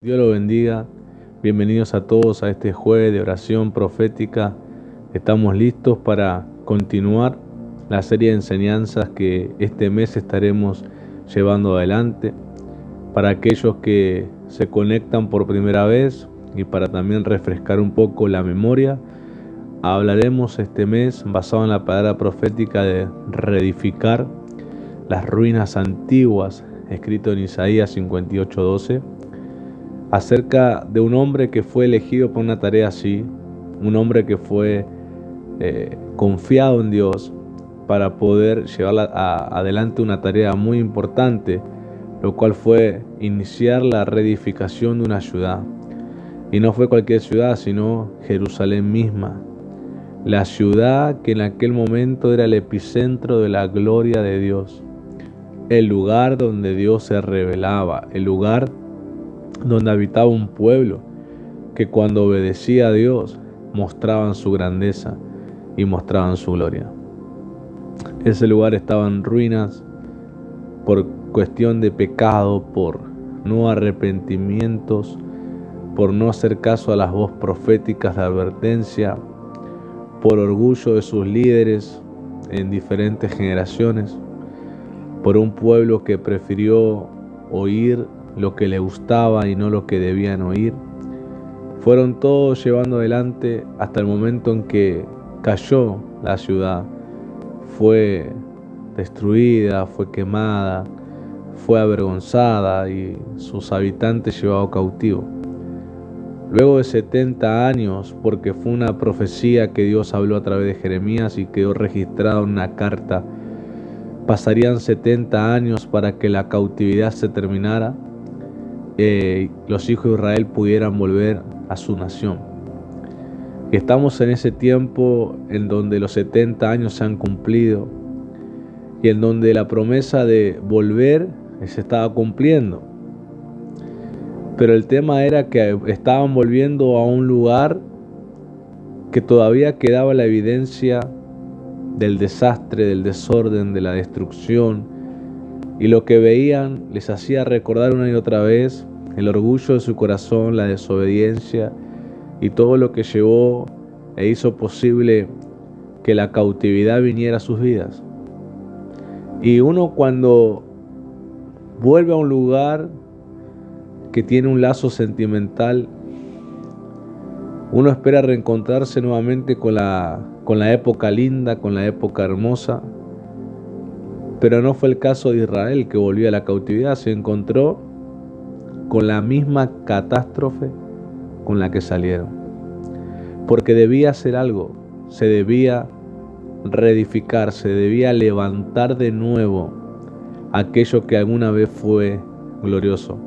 Dios lo bendiga. Bienvenidos a todos a este jueves de oración profética. Estamos listos para continuar la serie de enseñanzas que este mes estaremos llevando adelante. Para aquellos que se conectan por primera vez y para también refrescar un poco la memoria, hablaremos este mes basado en la palabra profética de reedificar las ruinas antiguas, escrito en Isaías 58:12. Acerca de un hombre que fue elegido por una tarea así, un hombre que fue confiado en Dios para poder llevar adelante una tarea muy importante, lo cual fue iniciar la reedificación de una ciudad. Y no fue cualquier ciudad, sino Jerusalén misma, la ciudad que en aquel momento era el epicentro de la gloria de Dios, el lugar donde Dios se revelaba, el lugar donde habitaba un pueblo que cuando obedecía a Dios mostraban su grandeza y mostraban su gloria. Ese lugar estaba en ruinas por cuestión de pecado, por no arrepentimientos, por no hacer caso a las voces proféticas de advertencia, por orgullo de sus líderes en diferentes generaciones, por un pueblo que prefirió oír lo que le gustaba y no lo que debían oír. Fueron todos llevando adelante hasta el momento en que cayó la ciudad. Fue destruida, fue quemada, fue avergonzada y sus habitantes llevados cautivos. Luego de 70 años, porque fue una profecía que Dios habló a través de Jeremías y quedó registrada en una carta, pasarían 70 años para que la cautividad se terminara. Los hijos de Israel pudieran volver a su nación. Y estamos en ese tiempo en donde los 70 años se han cumplido y en donde la promesa de volver se estaba cumpliendo. Pero el tema era que estaban volviendo a un lugar que todavía quedaba la evidencia del desastre, del desorden, de la destrucción. Y lo que veían les hacía recordar una y otra vez el orgullo de su corazón, la desobediencia y todo lo que llevó e hizo posible que la cautividad viniera a sus vidas. Y uno cuando vuelve a un lugar que tiene un lazo sentimental, uno espera reencontrarse nuevamente con la época linda, con la época hermosa. Pero no fue el caso de Israel, que volvió a la cautividad, se encontró con la misma catástrofe con la que salieron. Porque debía hacer algo, se debía reedificar, se debía levantar de nuevo aquello que alguna vez fue glorioso.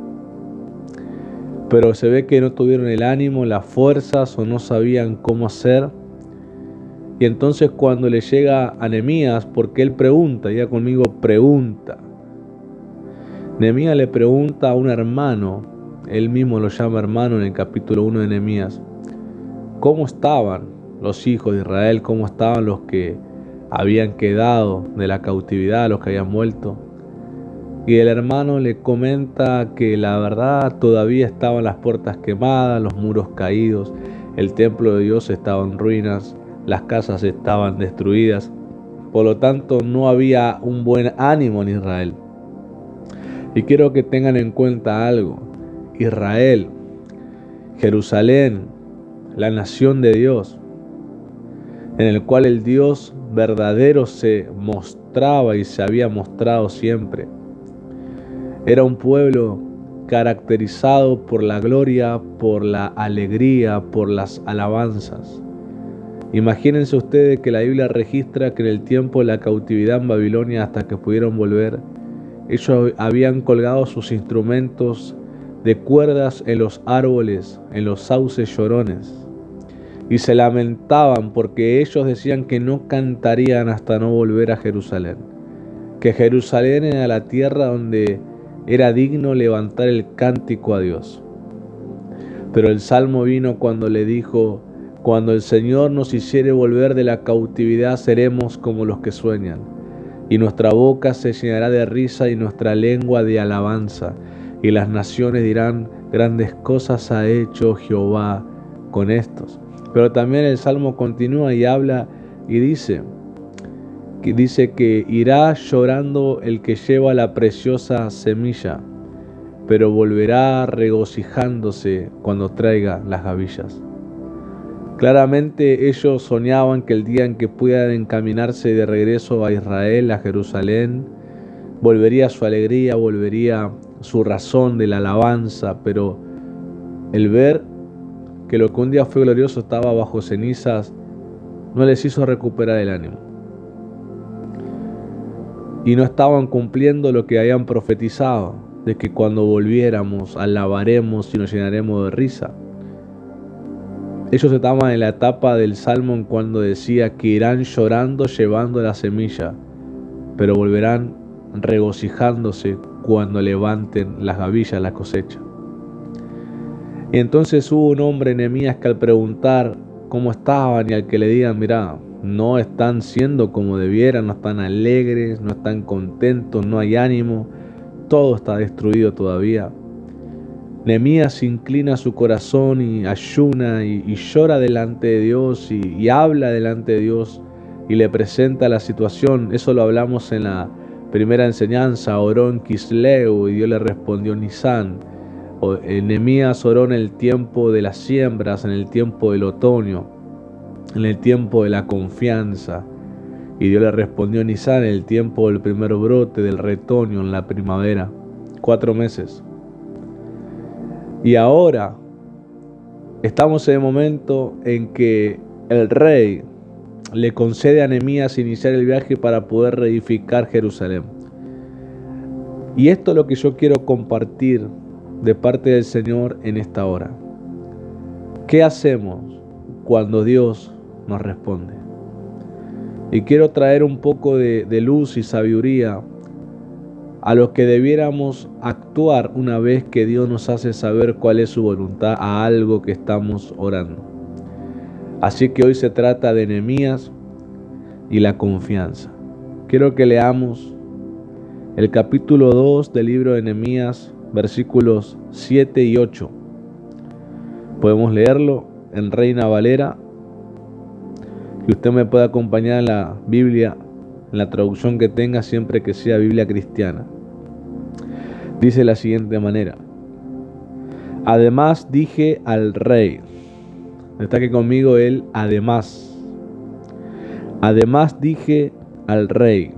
Pero se ve que no tuvieron el ánimo, las fuerzas o no sabían cómo hacer. Y entonces cuando le llega a Nehemías, porque él pregunta, diga conmigo, pregunta. Nehemías le pregunta a un hermano, él mismo lo llama hermano en el capítulo 1 de Nehemías, ¿cómo estaban los hijos de Israel? ¿Cómo estaban los que habían quedado de la cautividad, los que habían vuelto? Y el hermano le comenta que la verdad todavía estaban las puertas quemadas, los muros caídos, el templo de Dios estaba en ruinas, las casas estaban destruidas, por lo tanto no había un buen ánimo en Israel. Y quiero que tengan en cuenta algo: Israel, Jerusalén, la nación de Dios, en el cual el Dios verdadero se mostraba y se había mostrado siempre, era un pueblo caracterizado por la gloria, por la alegría, por las alabanzas. Imagínense ustedes que la Biblia registra que en el tiempo de la cautividad en Babilonia, hasta que pudieron volver, ellos habían colgado sus instrumentos de cuerdas en los árboles, en los sauces llorones, y se lamentaban porque ellos decían que no cantarían hasta no volver a Jerusalén, que Jerusalén era la tierra donde era digno levantar el cántico a Dios. Pero el salmo vino cuando le dijo: cuando el Señor nos hiciere volver de la cautividad, seremos como los que sueñan, y nuestra boca se llenará de risa y nuestra lengua de alabanza. y las naciones dirán: grandes cosas ha hecho Jehová con estos. Pero también el Salmo continúa y habla y dice que irá llorando el que lleva la preciosa semilla, pero volverá regocijándose cuando traiga las gavillas. Claramente ellos soñaban que el día en que puedan encaminarse de regreso a Israel, a Jerusalén, volvería su alegría, volvería su razón de la alabanza, pero el ver que lo que un día fue glorioso estaba bajo cenizas no les hizo recuperar el ánimo. Y no estaban cumpliendo lo que habían profetizado, de que cuando volviéramos alabaremos y nos llenaremos de risa. Ellos estaban en la etapa del Salmo en cuando decía que irán llorando llevando la semilla, pero volverán regocijándose cuando levanten las gavillas, la cosecha. Y entonces hubo un hombre, Nehemías, que al preguntar cómo estaban y al que le digan: mirá, no están siendo como debieran, no están alegres, no están contentos, no hay ánimo, todo está destruido todavía. Nehemías inclina su corazón y ayuna y llora delante de Dios y habla delante de Dios y le presenta la situación. Eso lo hablamos en la primera enseñanza. Oró en Kisleu y Dios le respondió en Nisán. Nehemías oró en el tiempo de las siembras, en el tiempo del otoño, en el tiempo de la confianza, y Dios le respondió en Nisán, en el tiempo del primer brote, del retoño, en la primavera. 4 meses. Y ahora estamos en el momento en que el rey le concede a Nehemías iniciar el viaje para poder reedificar Jerusalén. Y esto es lo que yo quiero compartir de parte del Señor en esta hora. ¿Qué hacemos cuando Dios nos responde? Y quiero traer un poco de luz y sabiduría a los que debiéramos actuar una vez que Dios nos hace saber cuál es su voluntad a algo que estamos orando. Así que hoy se trata de Nehemías y la confianza. Quiero que leamos el capítulo 2 del libro de Nehemías, versículos 7 y 8. Podemos leerlo en Reina Valera, y usted me puede acompañar en la Biblia, en la traducción que tenga, siempre que sea Biblia cristiana. Dice de la siguiente manera: además dije al rey. Está aquí conmigo él, además. Además dije al rey: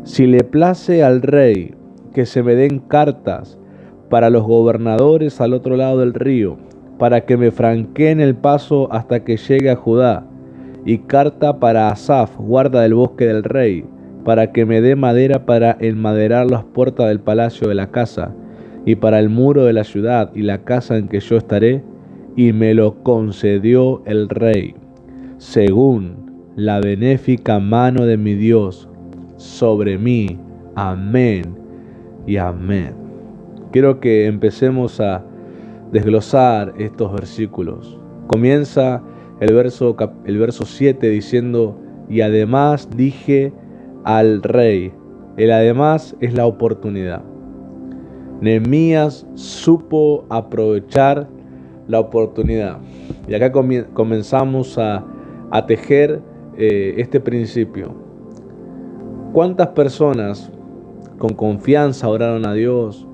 si le place al rey que se me den cartas para los gobernadores al otro lado del río, para que me franqueen el paso hasta que llegue a Judá, y carta para Asaf, guarda del bosque del rey, para que me dé madera para enmaderar las puertas del palacio de la casa, y para el muro de la ciudad y la casa en que yo estaré, y me lo concedió el rey, según la benéfica mano de mi Dios sobre mí. Amén y amén. Quiero que empecemos a desglosar estos versículos. Comienza el verso 7 diciendo: y además dije al rey. El además es la oportunidad. Nehemías supo aprovechar la oportunidad. Y acá comenzamos a tejer este principio. ¿Cuántas personas con confianza oraron a Dios?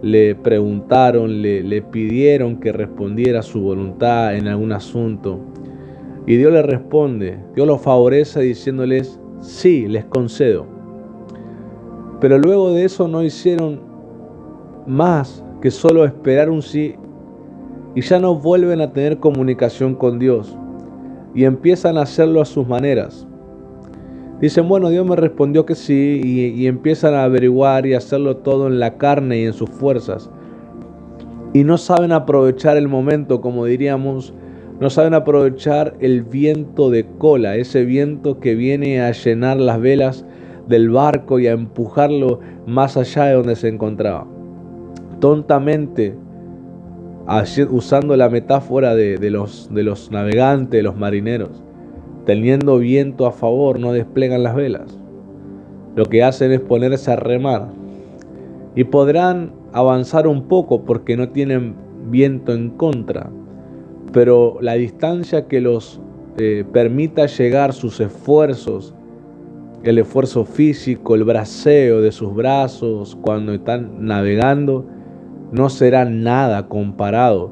Le preguntaron, le pidieron que respondiera su voluntad en algún asunto. Y Dios le responde, Dios los favorece diciéndoles: sí, les concedo. Pero luego de eso no hicieron más que solo esperar un sí, y ya no vuelven a tener comunicación con Dios, y empiezan a hacerlo a sus maneras. Dicen: bueno, Dios me respondió que sí, y empiezan a averiguar y hacerlo todo en la carne y en sus fuerzas. Y no saben aprovechar el momento, como diríamos, no saben aprovechar el viento de cola, ese viento que viene a llenar las velas del barco y a empujarlo más allá de donde se encontraba. Tontamente, usando la metáfora de los navegantes, de los marineros, teniendo viento a favor, no desplegan las velas. Lo que hacen es ponerse a remar. y podrán avanzar un poco porque no tienen viento en contra, pero la distancia que los permita llegar sus esfuerzos, el esfuerzo físico, el braceo de sus brazos cuando están navegando, no será nada comparado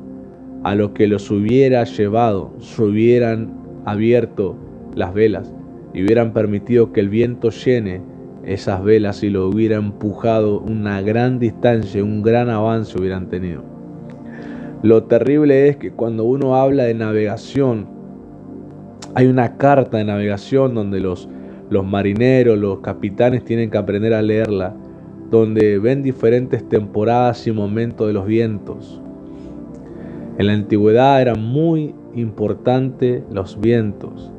a lo que los hubiera llevado si hubieran abierto las velas y hubieran permitido que el viento llene esas velas y lo hubiera empujado una gran distancia, un gran avance hubieran tenido. Lo terrible es que cuando uno habla de navegación, hay una carta de navegación donde los marineros, los capitanes tienen que aprender a leerla, donde ven diferentes temporadas y momentos de los vientos. En la antigüedad eran muy importantes los vientos.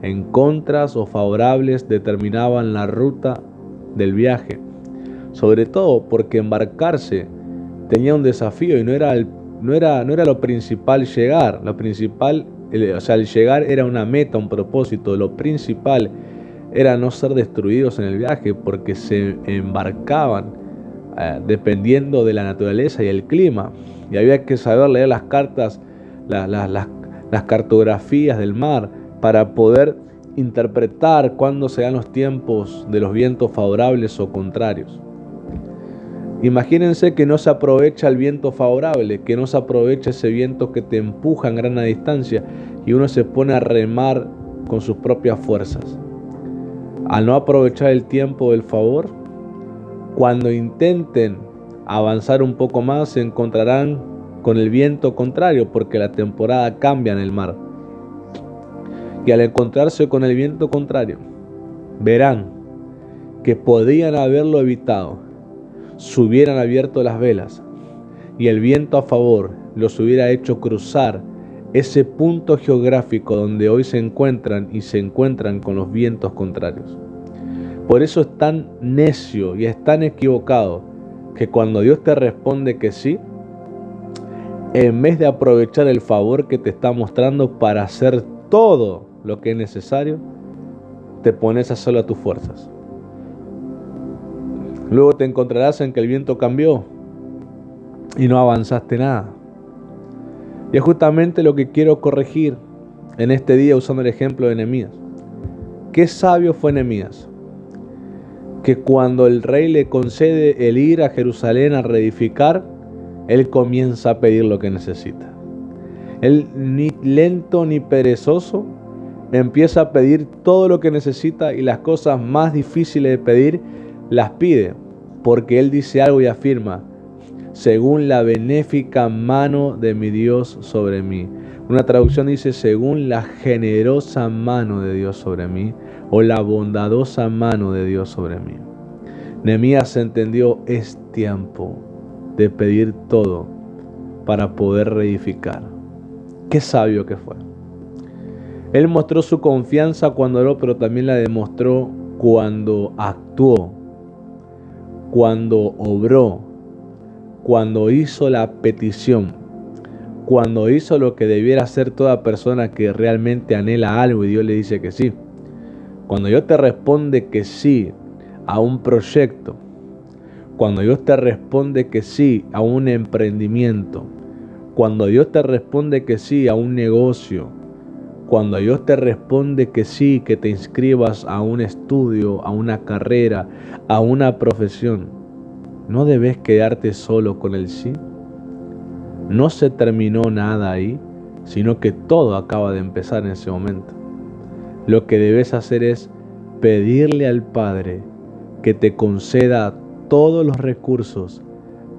En contras o favorables determinaban la ruta del viaje. Sobre todo porque embarcarse tenía un desafío y no era lo principal llegar. Lo principal, el llegar era una meta, un propósito. Lo principal era no ser destruidos en el viaje porque se embarcaban dependiendo de la naturaleza y el clima. Y había que saber leer las cartas, las cartografías del mar para poder interpretar cuándo se dan los tiempos de los vientos favorables o contrarios. Imagínense que no se aprovecha el viento favorable, que no se aprovecha ese viento que te empuja en gran distancia y uno se pone a remar con sus propias fuerzas. Al no aprovechar el tiempo del favor, cuando intenten avanzar un poco más se encontrarán con el viento contrario porque la temporada cambia en el mar. Y al encontrarse con el viento contrario, verán que podían haberlo evitado si hubieran abierto las velas y el viento a favor los hubiera hecho cruzar ese punto geográfico donde hoy se encuentran y se encuentran con los vientos contrarios. Por eso es tan necio y es tan equivocado que cuando Dios te responde que sí, en vez de aprovechar el favor que te está mostrando para hacer todo lo que es necesario, te pones a hacerlo a tus fuerzas. Luego te encontrarás en que el viento cambió y no avanzaste nada. Y es justamente lo que quiero corregir en este día usando el ejemplo de Nehemías. Qué sabio fue Nehemías, que cuando el rey le concede el ir a Jerusalén a reedificar, él comienza a pedir lo que necesita. Él ni lento ni perezoso empieza a pedir todo lo que necesita y las cosas más difíciles de pedir las pide, porque él dice algo y afirma: según la benéfica mano de mi Dios sobre mí. Una traducción dice: según la generosa mano de Dios sobre mí, o la bondadosa mano de Dios sobre mí. Nehemías entendió: es tiempo de pedir todo para poder reedificar. Qué sabio que fue. Él mostró su confianza cuando oró, pero también la demostró cuando actuó, cuando obró, cuando hizo la petición, cuando hizo lo que debiera hacer toda persona que realmente anhela algo y Dios le dice que sí. Cuando Dios te responde que sí a un proyecto, cuando Dios te responde que sí a un emprendimiento, cuando Dios te responde que sí a un negocio, cuando Dios te responde que sí, que te inscribas a un estudio, a una carrera, a una profesión, ¿no debes quedarte solo con el sí? No se terminó nada ahí, sino que todo acaba de empezar en ese momento. Lo que debes hacer es pedirle al Padre que te conceda todos los recursos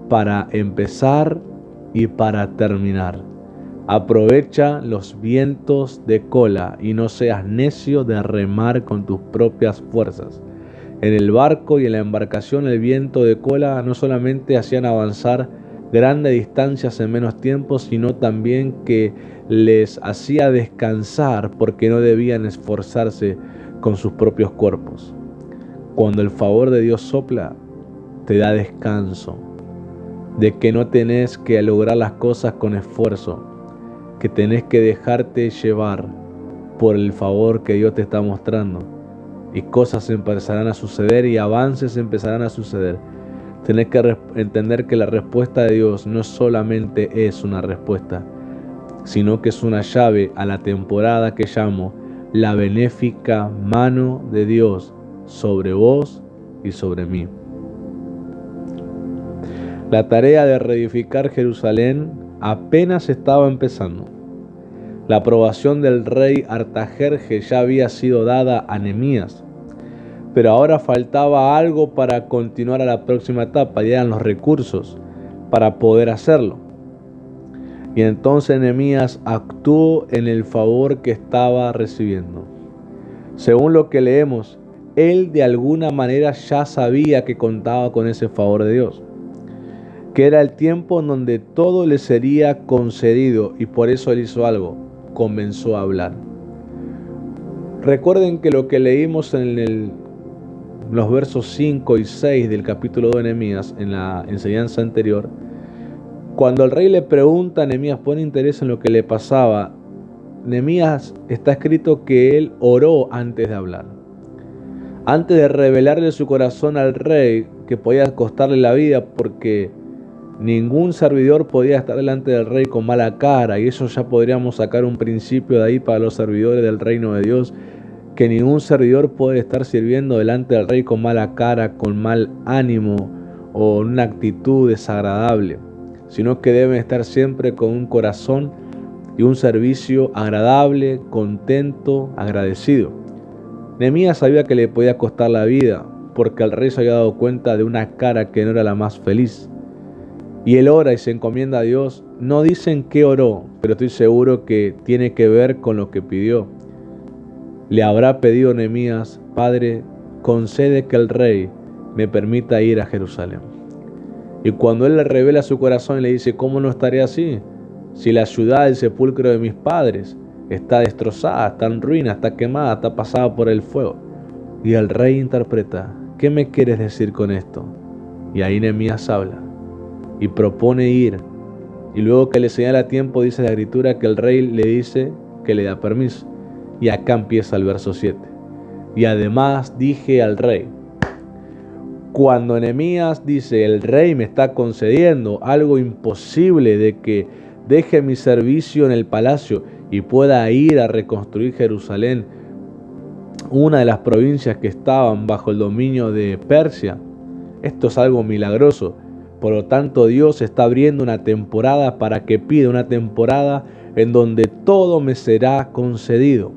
para empezar y para terminar. Aprovecha los vientos de cola y no seas necio de remar con tus propias fuerzas. En el barco y en la embarcación el viento de cola no solamente hacían avanzar grandes distancias en menos tiempo, sino también que les hacía descansar porque no debían esforzarse con sus propios cuerpos. Cuando el favor de Dios sopla, te da descanso, de que no tenés que lograr las cosas con esfuerzo, que tenés que dejarte llevar por el favor que Dios te está mostrando y cosas empezarán a suceder y avances empezarán a suceder. Tenés que entender que la respuesta de Dios no solamente es una respuesta, sino que es una llave a la temporada que llamo la benéfica mano de Dios sobre vos y sobre mí. La tarea de reedificar Jerusalén apenas estaba empezando. La aprobación del rey Artajerjes ya había sido dada a Nehemías, pero ahora faltaba algo para continuar a la próxima etapa, y eran los recursos para poder hacerlo. Y entonces Nehemías actuó en el favor que estaba recibiendo. Según lo que leemos, él de alguna manera ya sabía que contaba con ese favor de Dios, que era el tiempo en donde todo le sería concedido, y por eso él hizo algo, comenzó a hablar. Recuerden que lo que leímos en los versos 5 y 6 del capítulo 2 de Nehemías, en la enseñanza anterior, cuando el rey le pregunta a Nehemías, pone interés en lo que le pasaba, Nehemías está escrito que él oró antes de hablar. Antes de revelarle su corazón al rey, que podía costarle la vida, porque ningún servidor podía estar delante del rey con mala cara, y eso ya podríamos sacar un principio de ahí para los servidores del reino de Dios, que ningún servidor puede estar sirviendo delante del rey con mala cara, con mal ánimo o una actitud desagradable, sino que deben estar siempre con un corazón y un servicio agradable, contento, agradecido. Nehemías sabía que le podía costar la vida, porque el rey se había dado cuenta de una cara que no era la más feliz. Y él ora y se encomienda a Dios. No dicen qué oró, pero estoy seguro que tiene que ver con lo que pidió. Le habrá pedido Nehemías: Padre, concede que el rey me permita ir a Jerusalén. Y cuando él le revela su corazón y le dice: ¿cómo no estaré así? Si la ciudad, el sepulcro de mis padres, está destrozada, está en ruina, está quemada, está pasada por el fuego. Y el rey interpreta: ¿qué me quieres decir con esto? Y ahí Nehemías habla y propone ir. Y luego que le señala tiempo, dice la escritura que el rey le dice que le da permiso. Y acá empieza el verso 7. Y además dije al rey. Cuando Nehemías dice: el rey me está concediendo algo imposible, de que deje mi servicio en el palacio y pueda ir a reconstruir Jerusalén, una de las provincias que estaban bajo el dominio de Persia, esto es algo milagroso. Por lo tanto, Dios está abriendo una temporada para que pida, una temporada en donde todo me será concedido.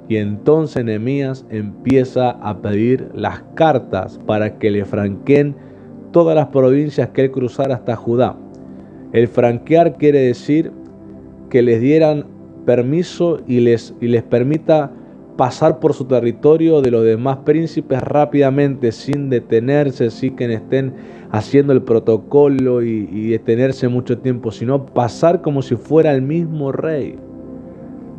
Y entonces Nehemías empieza a pedir las cartas para que le franqueen todas las provincias que él cruzara hasta Judá. El franquear quiere decir que les dieran permiso y les permita pasar por su territorio de los demás príncipes rápidamente, sin detenerse, sin que estén haciendo el protocolo y detenerse mucho tiempo, sino pasar como si fuera el mismo rey.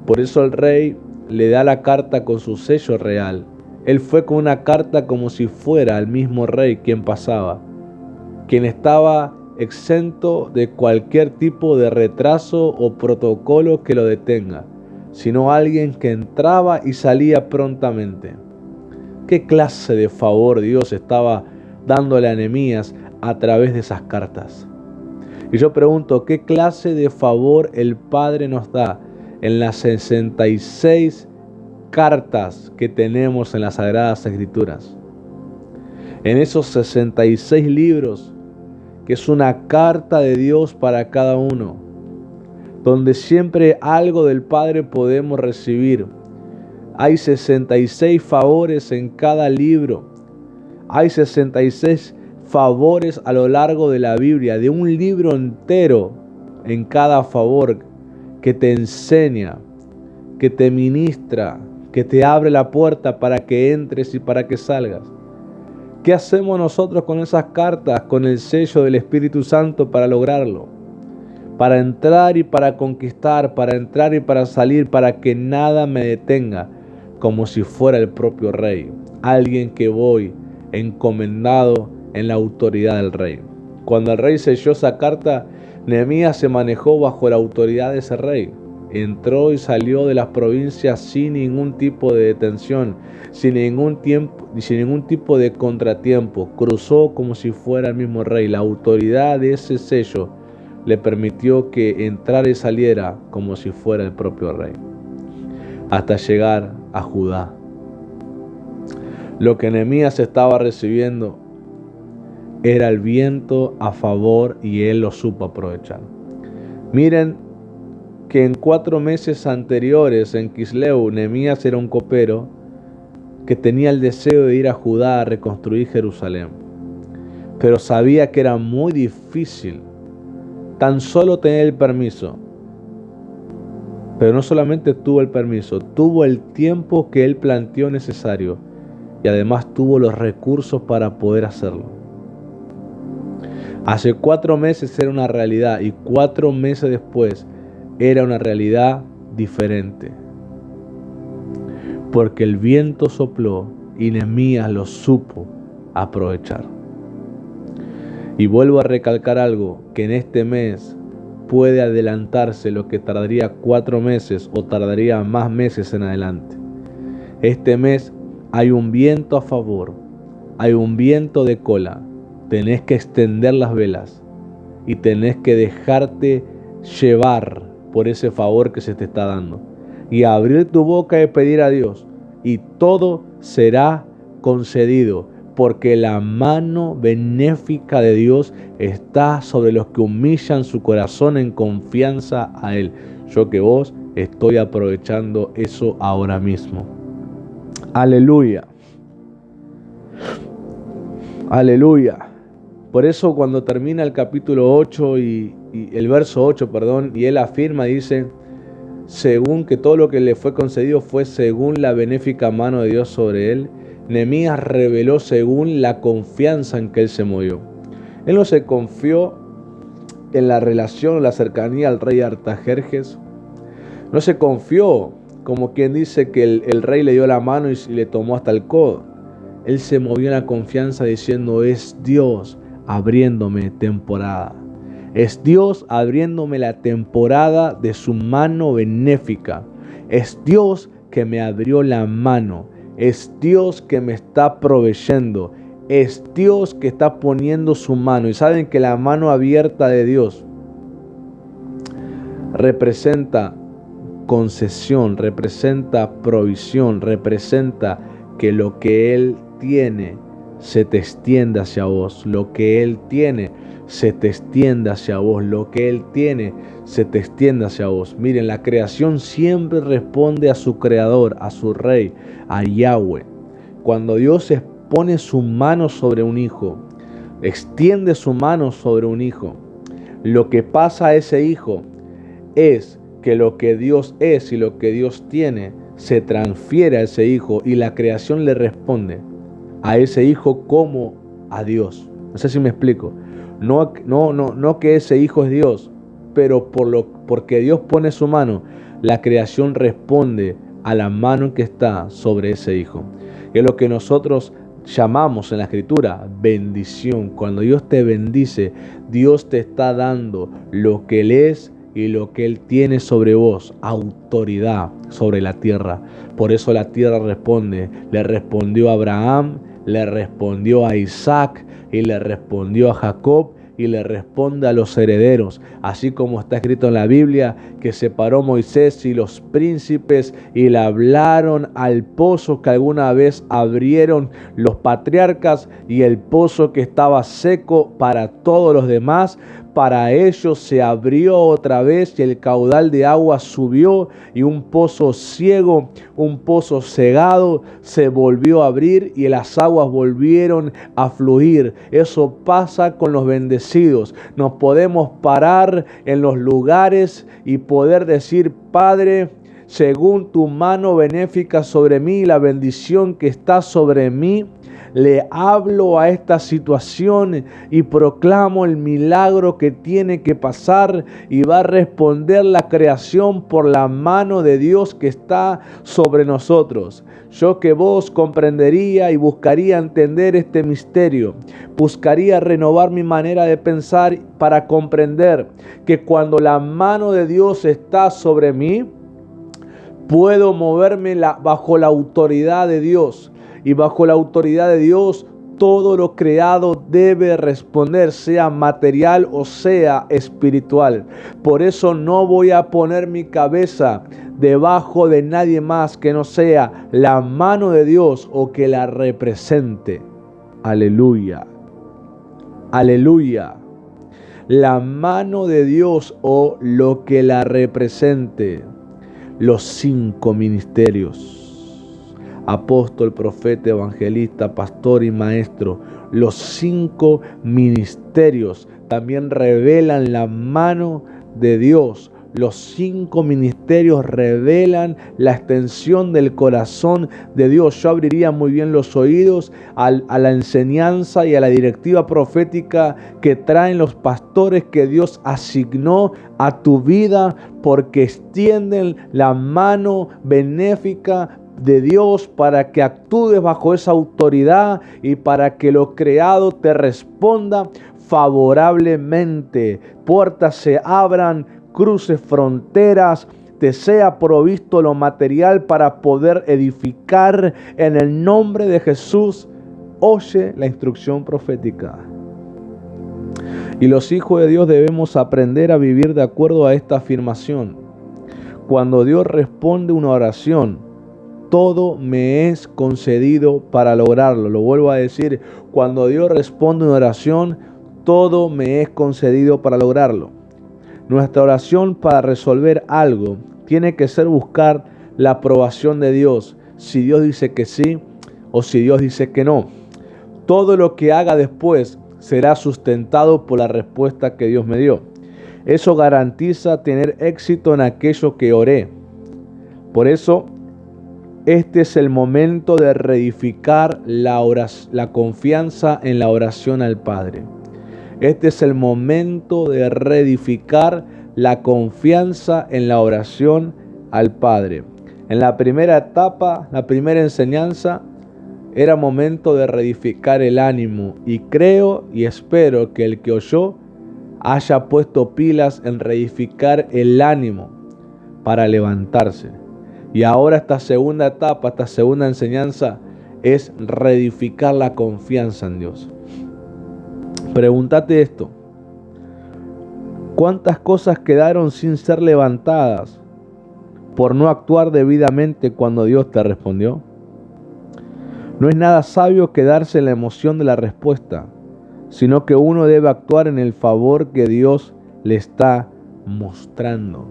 Por eso el rey le da la carta con su sello real. Él fue con una carta como si fuera el mismo rey quien pasaba, quien estaba exento de cualquier tipo de retraso o protocolo que lo detenga, sino alguien que entraba y salía prontamente. ¿Qué clase de favor Dios estaba dándole a Nehemías a través de esas cartas? Y yo pregunto, ¿qué clase de favor el Padre nos da en las 66 cartas que tenemos en las Sagradas Escrituras? En esos 66 libros, que es una carta de Dios para cada uno, donde siempre algo del Padre podemos recibir. Hay 66 favores en cada libro. Hay 66 favores a lo largo de la Biblia, de un libro entero en cada favor que te enseña, que te ministra, que te abre la puerta para que entres y para que salgas. ¿Qué hacemos nosotros con esas cartas, con el sello del Espíritu Santo para lograrlo? Para entrar y para conquistar, para entrar y para salir, para que nada me detenga, como si fuera el propio rey, alguien que voy encomendado en la autoridad del rey. Cuando el rey selló esa carta, Nehemías se manejó bajo la autoridad de ese rey. entró y salió de las provincias sin ningún tipo de detención, sin ningún tipo de contratiempo. Cruzó como si fuera el mismo rey. La autoridad de ese sello le permitió que entrara y saliera como si fuera el propio rey, hasta llegar a Judá. Lo que Nehemías estaba recibiendo era el viento a favor y él lo supo aprovechar. Miren que en 4 meses anteriores en Quisleu, Nehemías era un copero que tenía el deseo de ir a Judá a reconstruir Jerusalén, pero sabía que era muy difícil tan solo tener el permiso. Pero no solamente tuvo el permiso, tuvo el tiempo que él planteó necesario y además tuvo los recursos para poder hacerlo. Hace 4 meses era una realidad y 4 meses después era una realidad diferente. Porque el viento sopló y Nehemías lo supo aprovechar. Y vuelvo a recalcar algo, que en este mes puede adelantarse lo que tardaría 4 meses o tardaría más meses en adelante. Este mes hay un viento a favor, hay un viento de cola. Tenés que extender las velas y tenés que dejarte llevar por ese favor que se te está dando y abrir tu boca y pedir a Dios y todo será concedido, porque la mano benéfica de Dios está sobre los que humillan su corazón en confianza a Él. Yo que vos estoy aprovechando eso ahora mismo. Aleluya. Aleluya. Por eso cuando termina el capítulo 8 y el verso 8, y él afirma, dice, según que todo lo que le fue concedido fue según la benéfica mano de Dios sobre él, Nehemías reveló según la confianza en que él se movió. Él no se confió en la relación o la cercanía al rey Artajerjes. No se confió como quien dice que el rey le dio la mano y le tomó hasta el codo. Él se movió en la confianza diciendo, es Dios abriéndome temporada. Es Dios abriéndome la temporada de su mano benéfica. Es Dios que me abrió la mano. Es Dios que me está proveyendo. Es Dios que está poniendo su mano. Y saben que la mano abierta de Dios representa concesión, representa provisión, representa que lo que Él tiene se te extiende hacia vos. Lo que Él tiene se te extiende hacia vos. Lo que Él tiene se te extiende hacia vos. Miren, la creación siempre responde a su creador, a su rey, a Yahweh. Cuando Dios pone su mano sobre un hijo, extiende su mano sobre un hijo, lo que pasa a ese hijo es que lo que Dios es y lo que Dios tiene se transfiere a ese hijo y la creación le responde a ese hijo como a Dios. No sé si me explico. No que ese hijo es Dios, pero porque Dios pone su mano, la creación responde a la mano que está sobre ese hijo. Es lo que nosotros llamamos en la Escritura bendición. Cuando Dios te bendice, Dios te está dando lo que Él es y lo que Él tiene sobre vos, autoridad sobre la tierra. Por eso la tierra responde. Le respondió a Abraham, le respondió a Isaac y le respondió a Jacob y le responde a los herederos. Así como está escrito en la Biblia que separó Moisés y los príncipes y le hablaron al pozo que alguna vez abrieron los patriarcas y el pozo que estaba seco para todos los demás. Para ellos se abrió otra vez y el caudal de agua subió y un pozo ciego, un pozo cegado se volvió a abrir y las aguas volvieron a fluir. Eso pasa con los bendecidos. Nos podemos parar en los lugares y poder decir, Padre, según tu mano benéfica sobre mí, la bendición que está sobre mí, Le hablo a esta situación y proclamo el milagro que tiene que pasar, y va a responder la creación por la mano de Dios que está sobre nosotros. Yo que vos comprendería y buscaría entender este misterio, buscaría renovar mi manera de pensar para comprender que cuando la mano de Dios está sobre mí, puedo moverme bajo la autoridad de Dios, y bajo la autoridad de Dios todo lo creado debe responder, sea material o sea espiritual. Por eso no voy a poner mi cabeza debajo de nadie más que no sea la mano de Dios o que la represente. Aleluya. Aleluya. La mano de Dios o lo que la represente. Los 5 ministerios: apóstol, profeta, evangelista, pastor y maestro. Los 5 ministerios también revelan la mano de Dios. Los 5 ministerios revelan la extensión del corazón de Dios. Yo abriría muy bien los oídos a la enseñanza y a la directiva profética que traen los pastores que Dios asignó a tu vida, porque extienden la mano benéfica de Dios para que actúes bajo esa autoridad y para que lo creado te responda favorablemente. Puertas se abran, cruces fronteras, te sea provisto lo material para poder edificar en el nombre de Jesús. Oye la instrucción profética. Y los hijos de Dios debemos aprender a vivir de acuerdo a esta afirmación. Cuando Dios responde una oración, todo me es concedido para lograrlo. Lo vuelvo a decir, cuando Dios responde una oración, todo me es concedido para lograrlo. Nuestra oración para resolver algo tiene que ser buscar la aprobación de Dios, si Dios dice que sí o si Dios dice que no. Todo lo que haga después será sustentado por la respuesta que Dios me dio. Eso garantiza tener éxito en aquello que oré. Por eso, este es el momento de reedificar la confianza en la oración al Padre. Este es el momento de reedificar la confianza en la oración al Padre. En la primera etapa, la primera enseñanza, era momento de reedificar el ánimo, y creo y espero que el que oyó haya puesto pilas en reedificar el ánimo para levantarse. Y ahora esta segunda etapa, esta segunda enseñanza es reedificar la confianza en Dios. Pregúntate esto: ¿cuántas cosas quedaron sin ser levantadas por no actuar debidamente cuando Dios te respondió? No es nada sabio quedarse en la emoción de la respuesta, sino que uno debe actuar en el favor que Dios le está mostrando.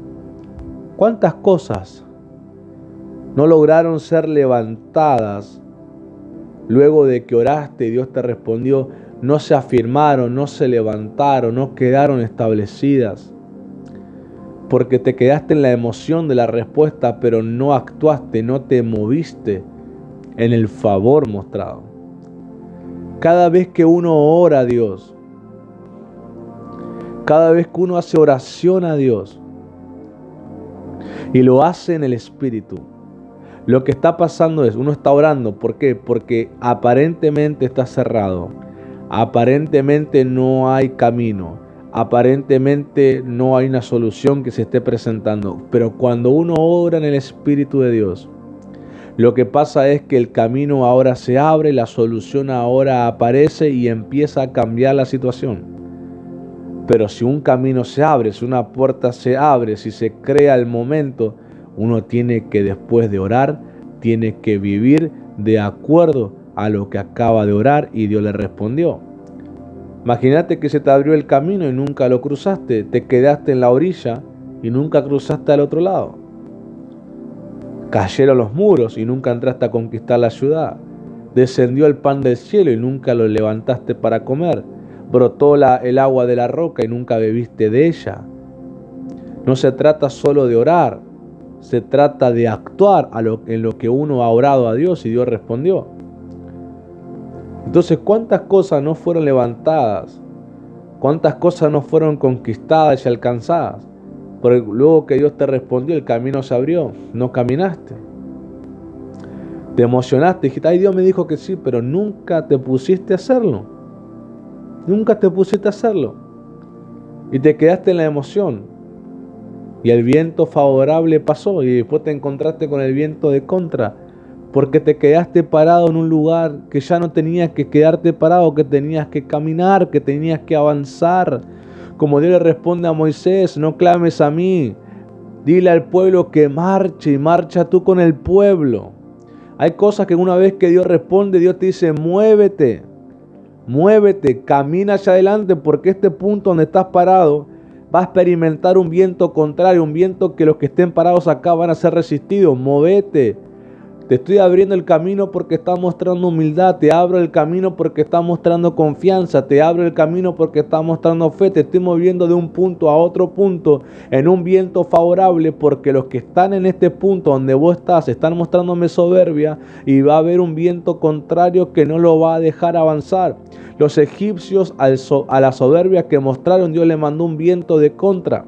¿Cuántas cosas no lograron ser levantadas luego de que oraste y Dios te respondió? No se afirmaron, no se levantaron, no quedaron establecidas, porque te quedaste en la emoción de la respuesta, pero no actuaste, no te moviste en el favor mostrado. Cada vez que uno ora a Dios, cada vez que uno hace oración a Dios y lo hace en el Espíritu, lo que está pasando es, uno está orando. ¿Por qué? Porque aparentemente está cerrado, aparentemente no hay camino, aparentemente no hay una solución que se esté presentando. Pero cuando uno ora en el Espíritu de Dios, lo que pasa es que el camino ahora se abre, la solución ahora aparece y empieza a cambiar la situación. Pero si un camino se abre, si una puerta se abre, si se crea el momento, uno tiene que, después de orar, tiene que vivir de acuerdo a lo que acaba de orar y Dios le respondió. Imagínate que se te abrió el camino y nunca lo cruzaste, te quedaste en la orilla y nunca cruzaste al otro lado. Cayeron los muros y nunca entraste a conquistar la ciudad. Descendió el pan del cielo y nunca lo levantaste para comer. Brotó el agua de la roca y nunca bebiste de ella. No se trata solo de orar, se trata de actuar en lo que uno ha orado a Dios y Dios respondió. Entonces, ¿cuántas cosas no fueron levantadas? ¿Cuántas cosas no fueron conquistadas y alcanzadas? Porque luego que Dios te respondió, el camino se abrió, no caminaste. Te emocionaste, dijiste, ay, Dios me dijo que sí, pero nunca te pusiste a hacerlo. Nunca te pusiste a hacerlo. Y te quedaste en la emoción. Y el viento favorable pasó y después te encontraste con el viento de contra. Porque te quedaste parado en un lugar que ya no tenías que quedarte parado, que tenías que caminar, que tenías que avanzar. Como Dios le responde a Moisés, no clames a mí. Dile al pueblo que marche y marcha tú con el pueblo. Hay cosas que una vez que Dios responde, Dios te dice, muévete, muévete, camina hacia adelante, porque este punto donde estás parado va a experimentar un viento contrario, un viento que los que estén parados acá van a ser resistidos. Móvete. Te estoy abriendo el camino porque estás mostrando humildad, te abro el camino porque estás mostrando confianza, te abro el camino porque estás mostrando fe, te estoy moviendo de un punto a otro punto en un viento favorable porque los que están en este punto donde vos están mostrándome soberbia y va a haber un viento contrario que no lo va a dejar avanzar. Los egipcios a la soberbia que mostraron, Dios le mandó un viento de contra,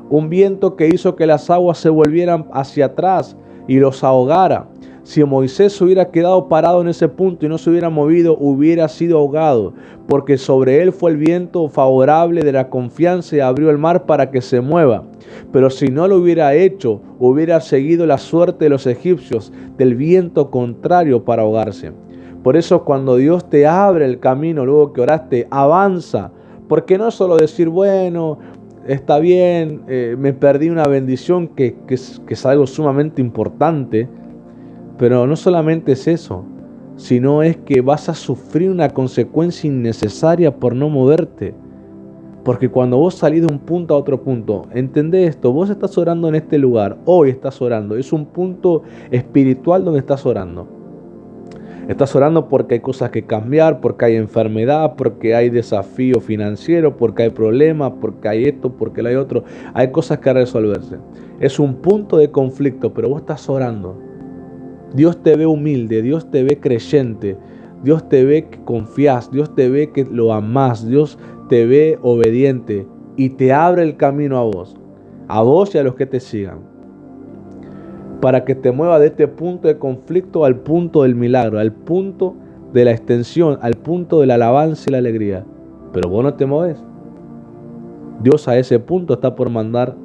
un viento que hizo que las aguas se volvieran hacia atrás y los ahogara. Si Moisés hubiera quedado parado en ese punto y no se hubiera movido, hubiera sido ahogado, porque sobre él fue el viento favorable de la confianza y abrió el mar para que se mueva. Pero si no lo hubiera hecho, hubiera seguido la suerte de los egipcios, del viento contrario para ahogarse. Por eso cuando Dios te abre el camino, luego que oraste, avanza, porque no es solo decir, bueno, está bien, me perdí una bendición que es algo sumamente importante. Pero no solamente es eso, sino es que vas a sufrir una consecuencia innecesaria por no moverte. Porque cuando vos salís de un punto a otro punto, entendé esto, vos estás orando en este lugar, hoy estás orando, es un punto espiritual donde estás orando. Estás orando porque hay cosas que cambiar, porque hay enfermedad, porque hay desafío financiero, porque hay problemas, porque hay esto, porque hay otro. Hay cosas que resolverse. Es un punto de conflicto, pero vos estás orando. Dios te ve humilde, Dios te ve creyente, Dios te ve que confías, Dios te ve que lo amás, Dios te ve obediente y te abre el camino a vos y a los que te sigan, para que te mueva de este punto de conflicto al punto del milagro, al punto de la extensión, al punto de la alabanza y la alegría. Pero vos no te mueves. Dios a ese punto está por mandar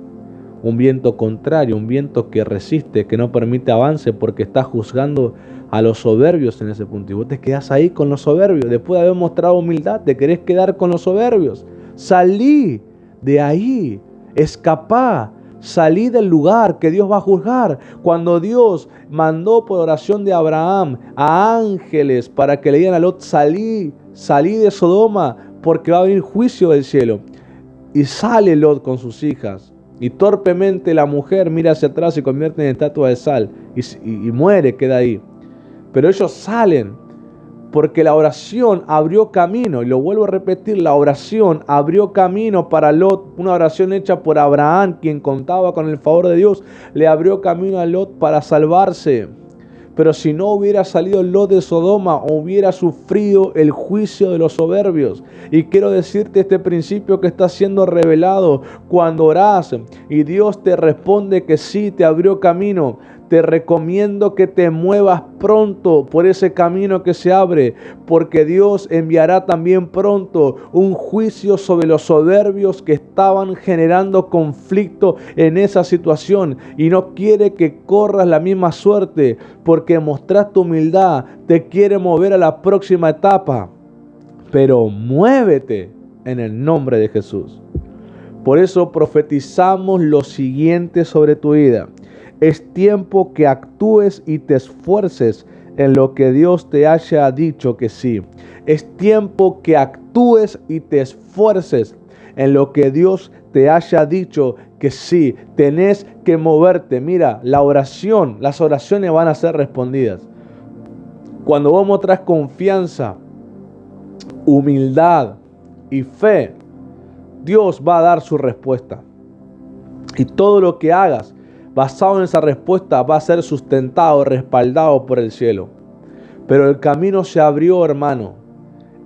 un viento contrario, un viento que resiste, que no permite avance porque está juzgando a los soberbios en ese punto. Y vos te quedás ahí con los soberbios. Después de haber mostrado humildad, te querés quedar con los soberbios. Salí de ahí, escapá, salí del lugar que Dios va a juzgar. Cuando Dios mandó por oración de Abraham a ángeles para que le digan a Lot, salí de Sodoma porque va a venir juicio del cielo. Y sale Lot con sus hijas. Y torpemente la mujer mira hacia atrás y se convierte en estatua de sal y muere, queda ahí. Pero ellos salen porque la oración abrió camino. Y lo vuelvo a repetir, la oración abrió camino para Lot. Una oración hecha por Abraham, quien contaba con el favor de Dios, le abrió camino a Lot para salvarse. Pero si no hubiera salido Lot de Sodoma, hubiera sufrido el juicio de los soberbios. Y quiero decirte este principio que está siendo revelado cuando orás y Dios te responde que sí, te abrió camino. Te recomiendo que te muevas pronto por ese camino que se abre, porque Dios enviará también pronto un juicio sobre los soberbios que estaban generando conflicto en esa situación, y no quiere que corras la misma suerte, porque mostraste humildad, te quiere mover a la próxima etapa. Pero muévete en el nombre de Jesús. Por eso profetizamos lo siguiente sobre tu vida. Es tiempo que actúes y te esfuerces en lo que Dios te haya dicho que sí. Es tiempo que actúes y te esfuerces en lo que Dios te haya dicho que sí. Tenés que moverte. Mira, las oraciones van a ser respondidas. Cuando vos mostrás confianza, humildad y fe, Dios va a dar su respuesta. Y todo lo que hagas basado en esa respuesta va a ser sustentado, respaldado por el cielo. Pero el camino se abrió, hermano.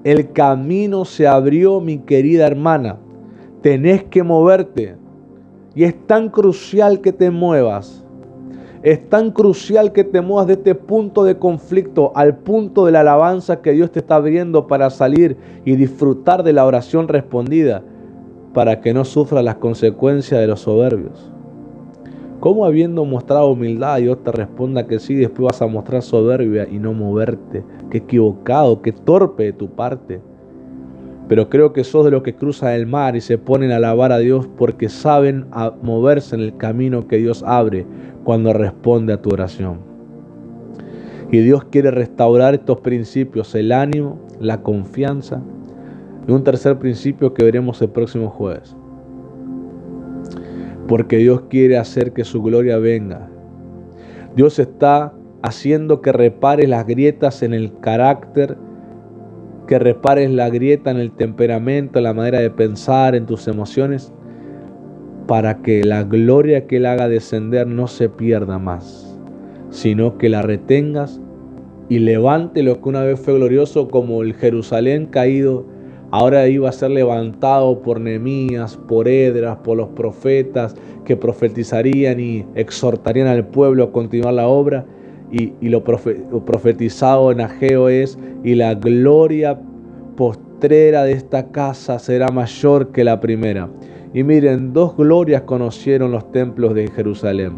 El camino se abrió, mi querida hermana. Tenés que moverte. Y es tan crucial que te muevas. Es tan crucial que te muevas de este punto de conflicto al punto de la alabanza que Dios te está abriendo para salir y disfrutar de la oración respondida, para que no sufras las consecuencias de los soberbios. ¿Cómo habiendo mostrado humildad Dios te responda que sí, después vas a mostrar soberbia y no moverte? Qué equivocado, qué torpe de tu parte. Pero creo que sos de los que cruzan el mar y se ponen a alabar a Dios porque saben moverse en el camino que Dios abre cuando responde a tu oración. Y Dios quiere restaurar estos principios, el ánimo, la confianza y un tercer principio que veremos el próximo jueves. Porque Dios quiere hacer que su gloria venga. Dios está haciendo que repares las grietas en el carácter, que repares la grieta en el temperamento, en la manera de pensar, en tus emociones, para que la gloria que Él haga descender no se pierda más, sino que la retengas y levante lo que una vez fue glorioso, como el Jerusalén caído, ahora iba a ser levantado por Nehemías, por Esdras, por los profetas que profetizarían y exhortarían al pueblo a continuar la obra. Y lo profetizado en Ageo es: y la gloria postrera de esta casa será mayor que la primera. Y miren, dos glorias conocieron los templos de Jerusalén.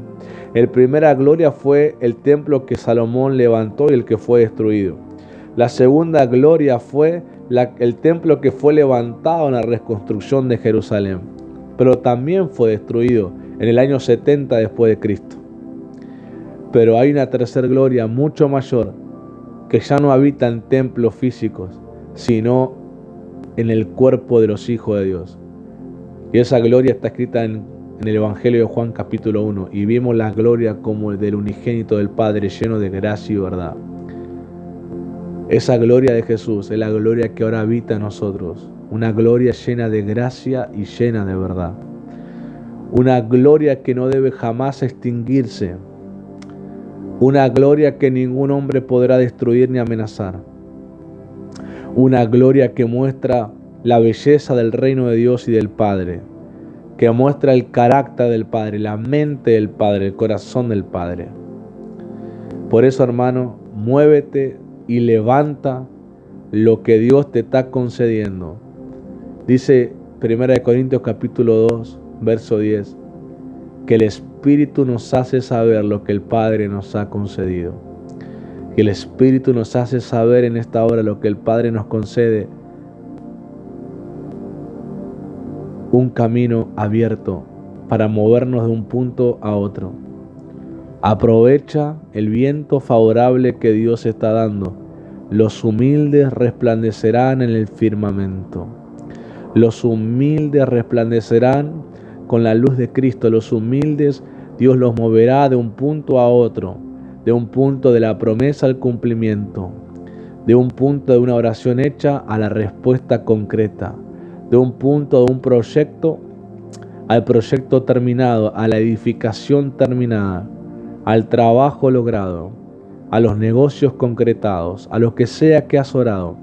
La primera gloria fue el templo que Salomón levantó y el que fue destruido. La segunda gloria fue el templo que fue levantado en la reconstrucción de Jerusalén, pero también fue destruido en el año 70 después de Cristo. Pero hay una tercera gloria mucho mayor, que ya no habita en templos físicos, sino en el cuerpo de los hijos de Dios. Y esa gloria está escrita en el Evangelio de Juan capítulo 1. Y vimos la gloria como el del unigénito del Padre, lleno de gracia y verdad. Esa gloria de Jesús es la gloria que ahora habita en nosotros. Una gloria llena de gracia y llena de verdad. Una gloria que no debe jamás extinguirse. Una gloria que ningún hombre podrá destruir ni amenazar. Una gloria que muestra la belleza del reino de Dios y del Padre, que muestra el carácter del Padre, la mente del Padre, el corazón del Padre. Por eso, hermano, muévete y levanta lo que Dios te está concediendo. Dice 1 Corintios capítulo 2, verso 10, que el Espíritu nos hace saber lo que el Padre nos ha concedido. Que el Espíritu nos hace saber en esta hora lo que el Padre nos concede. Un camino abierto para movernos de un punto a otro. Aprovecha el viento favorable que Dios está dando. Los humildes resplandecerán en el firmamento. Los humildes resplandecerán con la luz de Cristo. Los humildes, Dios los moverá de un punto a otro, de un punto de la promesa al cumplimiento, de un punto de una oración hecha a la respuesta concreta, de un punto de un proyecto al proyecto terminado, a la edificación terminada, al trabajo logrado, a los negocios concretados, a lo que sea que has orado.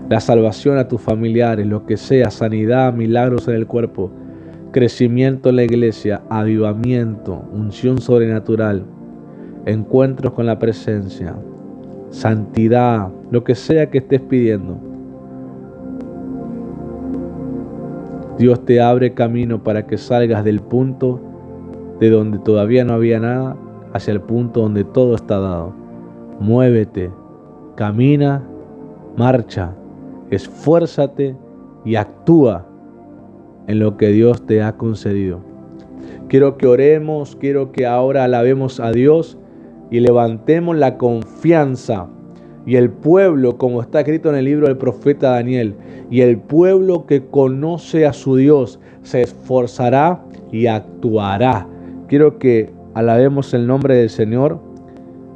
La salvación a tus familiares, lo que sea, sanidad, milagros en el cuerpo, crecimiento en la iglesia, avivamiento, unción sobrenatural, encuentros con la presencia, santidad, lo que sea que estés pidiendo. Dios te abre camino para que salgas del punto de donde todavía no había nada hacia el punto donde todo está dado. Muévete, camina, marcha, esfuérzate y actúa en lo que Dios te ha concedido. Quiero que oremos, quiero que ahora alabemos a Dios y levantemos la confianza. Y el pueblo, como está escrito en el libro del profeta Daniel, y el pueblo que conoce a su Dios se esforzará y actuará. Quiero que alabemos el nombre del Señor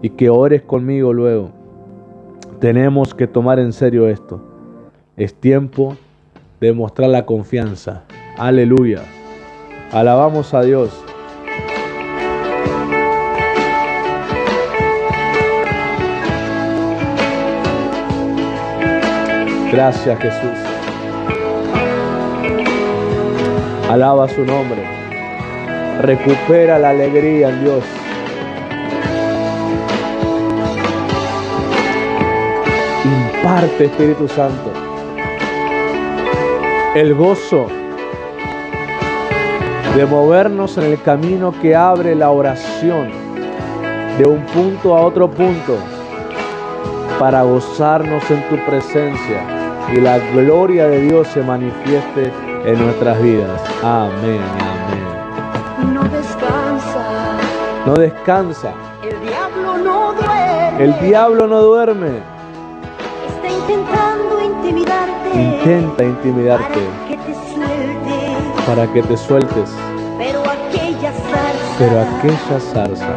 y que ores conmigo luego. Tenemos que tomar en serio esto. Es tiempo de mostrar la confianza. Aleluya. Alabamos a Dios. Gracias, Jesús. Alaba su nombre. Recupera la alegría en Dios. Imparte, Espíritu Santo, el gozo de movernos en el camino que abre la oración de un punto a otro punto para gozarnos en tu presencia y la gloria de Dios se manifieste en nuestras vidas. Amén, amén. No descansa. No descansa. El diablo no duerme. El diablo no duerme. Está intentando intimidarte. Intenta intimidarte para que te sueltes. Pero aquella zarza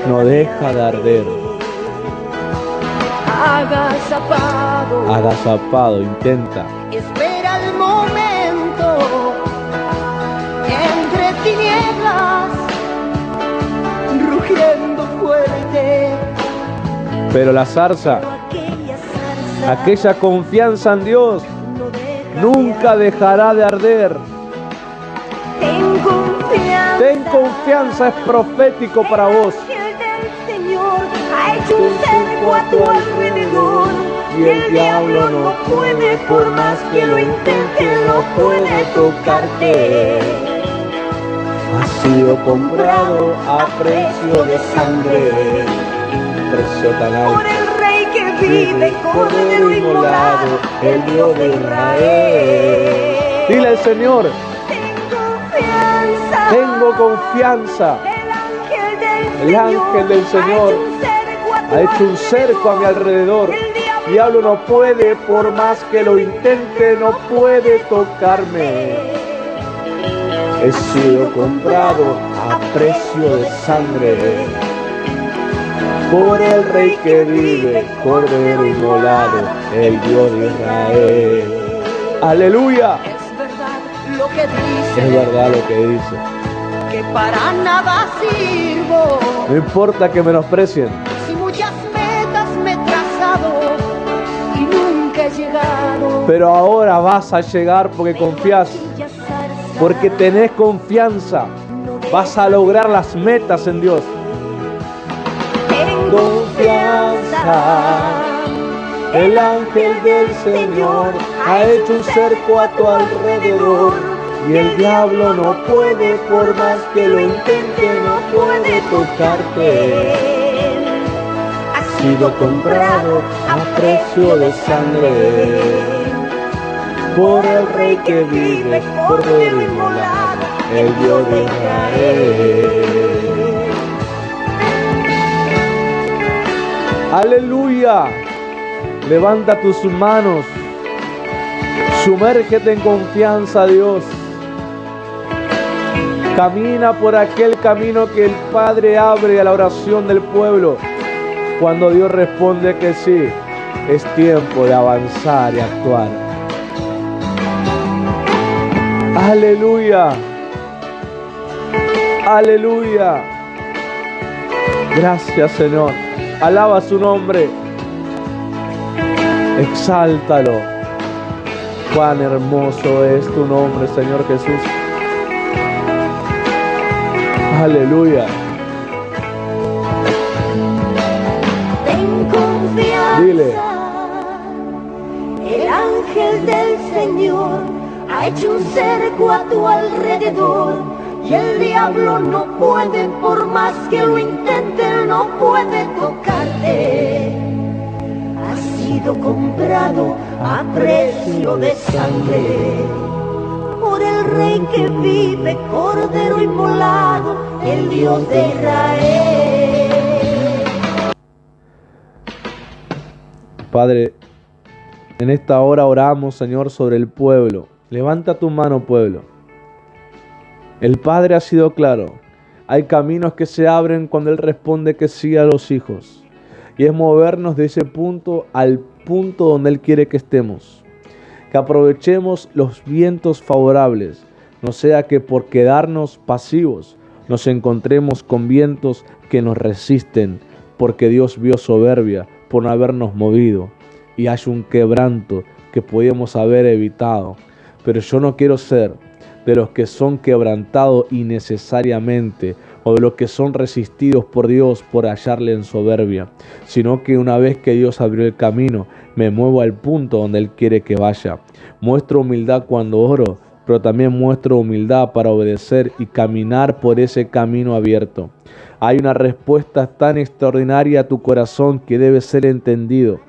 no deja de arder. Agazapado, intenta. Espera el momento entre tinieblas, rugiendo fuerte. Pero la zarza, aquella confianza en Dios, nunca dejará de arder. Ten confianza, es profético para vos. El Señor ha hecho un cerco a tu alrededor y el diablo no puede, por más que lo intente, no puede tocarte. Has sido comprado a precio de sangre, precio tan alto. Por el Rey que vive, Cordero inmolado, el Dios de Israel. Dile al Señor: tengo confianza. El ángel del Señor ha hecho un cerco a mi alrededor. El diablo no puede, por más que lo intente, no puede tocarme. He sido comprado a precio de sangre por el Rey que vive, Cordero inmolado, el Dios de Israel. ¡Aleluya! Es verdad lo que dice. Que para nada sirvo. No importa que menosprecien. Si muchas metas me he trazado y nunca he llegado. Pero ahora vas a llegar porque confías. Porque tenés confianza. Vas a lograr las metas en Dios. Confianza. El ángel del Señor ha hecho un cerco a tu alrededor. Y el diablo no puede, por más que lo intente, no puede tocarte. Has sido comprado a precio de sangre por el Rey que vive, Cordero inmolado, el Dios de Israel. ¡Aleluya! Levanta tus manos, sumérgete en confianza a Dios. Camina por aquel camino que el Padre abre a la oración del pueblo. Cuando Dios responde que sí, es tiempo de avanzar y actuar. Aleluya. Aleluya. Gracias, Señor. Alaba su nombre. Exáltalo. Cuán hermoso es tu nombre, Señor Jesús. Aleluya. Ten confianza. Dile. El ángel del Señor ha hecho un cerco a tu alrededor y el diablo no puede, por más que lo intente, no puede tocarte. Has sido comprado a precio de sangre por el Rey que vive, Cordero inmolado, el Dios de Israel. Padre, en esta hora oramos, Señor, sobre el pueblo. Levanta tu mano, pueblo. El Padre ha sido claro. Hay caminos que se abren cuando Él responde que sí a los hijos. Y es movernos de ese punto al punto donde Él quiere que estemos. Que aprovechemos los vientos favorables, no sea que por quedarnos pasivos nos encontremos con vientos que nos resisten, porque Dios vio soberbia por no habernos movido. y haya un quebranto que podíamos haber evitado. Pero yo no quiero ser de los que son quebrantados innecesariamente o de los que son resistidos por Dios por hallarle en soberbia, sino que una vez que Dios abrió el camino, me muevo al punto donde Él quiere que vaya. Muestro humildad cuando oro, pero también muestro humildad para obedecer y caminar por ese camino abierto. Hay una respuesta tan extraordinaria a tu corazón que debe ser entendido.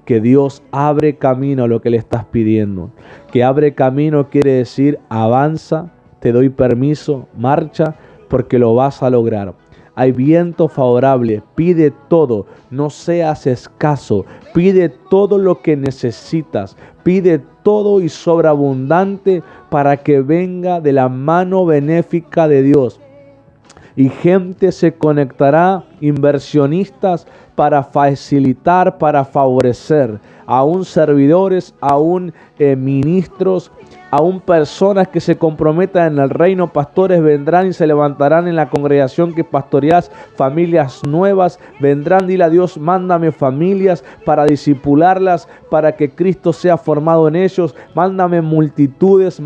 Que Dios abre camino a lo que le estás pidiendo. Que abre camino quiere decir avanza, te doy permiso, marcha, porque lo vas a lograr. Hay viento favorable, pide todo, no seas escaso, pide todo lo que necesitas, pide todo y sobreabundante para que venga de la mano benéfica de Dios. Y gente se conectará, inversionistas, para facilitar, para favorecer, aún servidores, aún ministros, aún personas que se comprometan en el reino, pastores vendrán y se levantarán en la congregación que pastoreás, familias nuevas vendrán. Dile a Dios, mándame familias para discipularlas, para que Cristo sea formado en ellos. Mándame multitudes,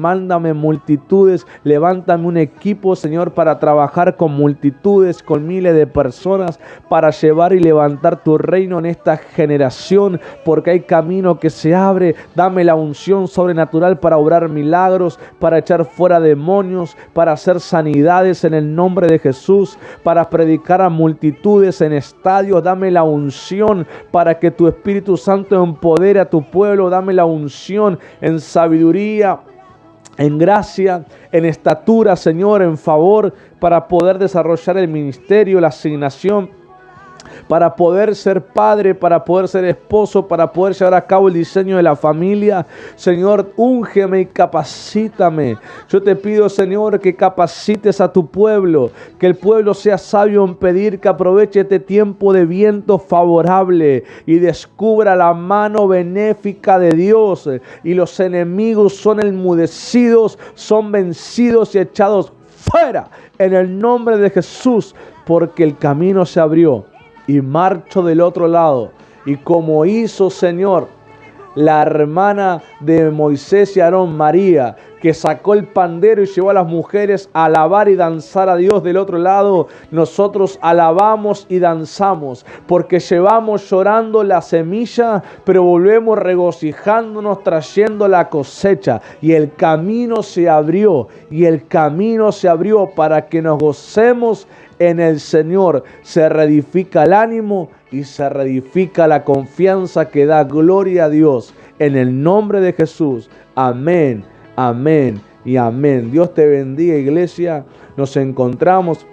levántame un equipo, Señor, para trabajar con multitudes, con miles de personas, para llevar y levantar tu reino en esta generación, porque hay camino que se abre. Dame la unción sobrenatural para obrar milagros, para echar fuera demonios, para hacer sanidades en el nombre de Jesús, para predicar a multitudes en estadios. Dame la unción para que tu Espíritu Santo empodere a tu pueblo. Dame la unción en sabiduría, en gracia, en estatura, Señor, en favor, para poder desarrollar el ministerio, la asignación, para poder ser padre, para poder ser esposo, para poder llevar a cabo el diseño de la familia. Señor, úngeme y capacítame. Yo te pido, Señor, que capacites a tu pueblo, que el pueblo sea sabio en pedir, que aproveche este tiempo de viento favorable y descubra la mano benéfica de Dios. Y los enemigos son enmudecidos, son vencidos y echados fuera en el nombre de Jesús, porque el camino se abrió. Y marcho del otro lado. Y como hizo, Señor, la hermana de Moisés y Aarón, María, que sacó el pandero y llevó a las mujeres a alabar y danzar a Dios del otro lado, nosotros alabamos y danzamos, porque llevamos llorando la semilla, pero volvemos regocijándonos trayendo la cosecha. Y el camino se abrió, para que nos gocemos en el Señor. Se reedifica el ánimo y se reedifica la confianza que da gloria a Dios. En el nombre de Jesús. Amén, amén y amén. Dios te bendiga, iglesia. Nos encontramos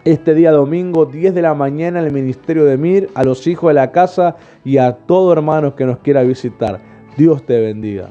este día domingo, 10 de la mañana, en el ministerio de Mir, a los hijos de la casa y a todo hermano que nos quiera visitar. Dios te bendiga.